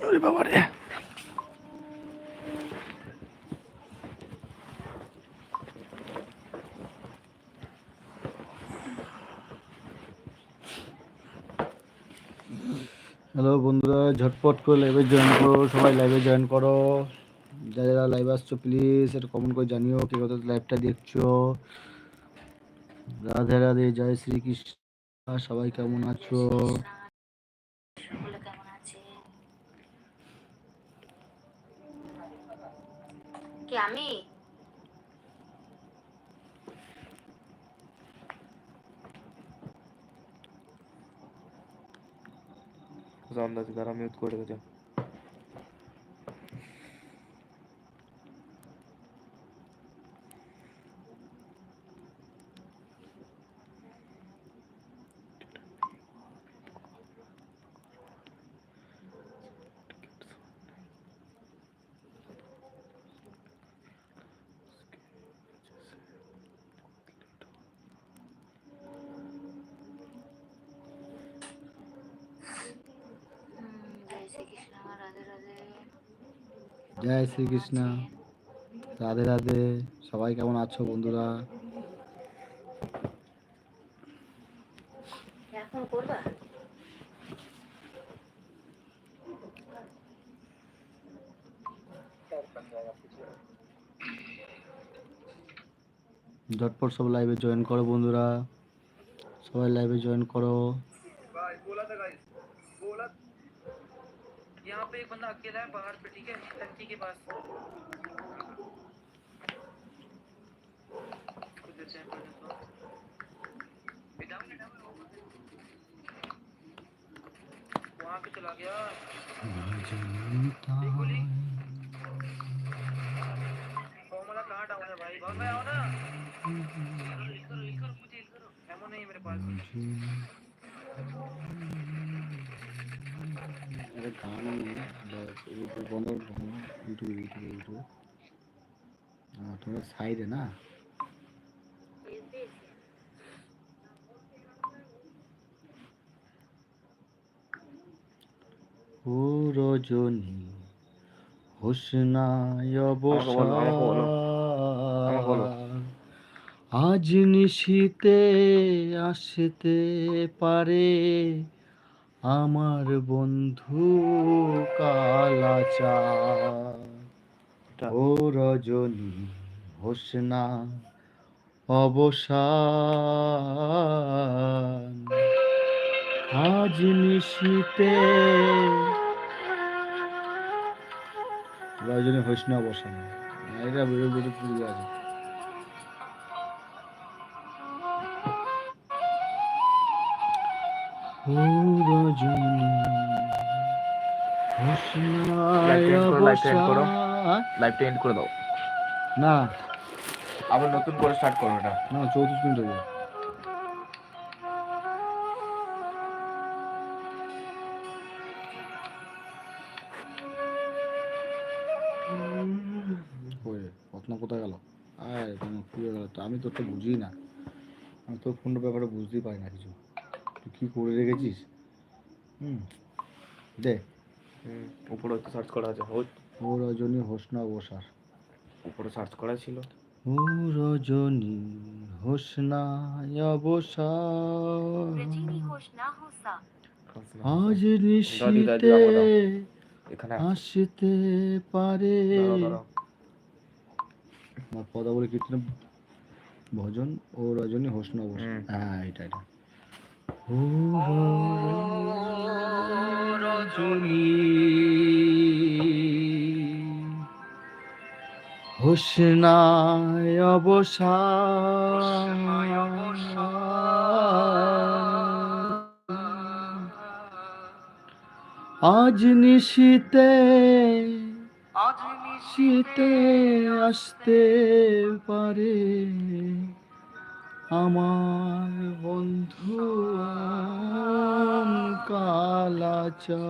ওরে বাবা রে। হ্যালো বন্ধুরা, ঝটপট করে লাইভে জয়েন করো, সবাই লাইভে জয়েন করো। যারা লাইভে আসছো প্লিজ একটু কমেন্ট করে জানিও কে কত লাইভটা দেখছো। রাধে রাধে, জয় শ্রীকৃষ্ণ। সবাই কেমন আছো? কি আমি अंदाज দ্বারা মিউট করে দিতে। জয় শ্রীকৃষ্ণ, রাধে রাধে। সবাই কেমন আছো বন্ধুরা? এখন করবা? ঝটপট সব লাইভে জয়েন করো বন্ধুরা, সবাই লাইভে জয়েন করো। भाई बोला था गाइस, बोला यहाँ पे एक बंदा अकेला है बाहर पे, ठीक है, टंकी के पास। कुछ देते हैं पढ़ने को। वहाँ पे चला गया। फॉर्मूला कहाँ डाउन है भाई? बहुत भाई आओ ना। मुझे एमो नहीं मेरे पास। अरे गाना तुम्हारा साइड है ना। ও রজনী হোসনায় অবসর, আজ নিশীতে আসতে পারে আমার বন্ধু কালাচার। ও রজনী হোসনা অবসান, আজ নিশীতে। রজনী হোসনা অবসান, এটা বেরো বেরো পুরো আছে। ও রজনী হোসনায় অবসান। লাইভটা এন্ড করে দাও না, আবার নতুন করে স্টার্ট করো এটা। না 34 মিনিট হয়ে যায়। ঘটনা কোথায় গেল? আমি তোরটা বুঝি না, আমি তোর ফোনটার ব্যাপারে বুঝতেই পারি না কিছু। তুই কী করে রেখেছিস? দে উপরে তো সার্চ করা আছে। ও রজনী হোসনা অবসার, উপরে সার্চ করা ছিল। ও রজনী হোসনা অবসার, আজ নিশীতে আসতে পারে। পদা বলে কীর্তন ভজন ও রজনী হোসনা অবসার। হ্যাঁ, এটা ও রজনী হোসনায় অবসান, আজ নিশীতে আসতে পারে আমার বন্ধু কালাচার।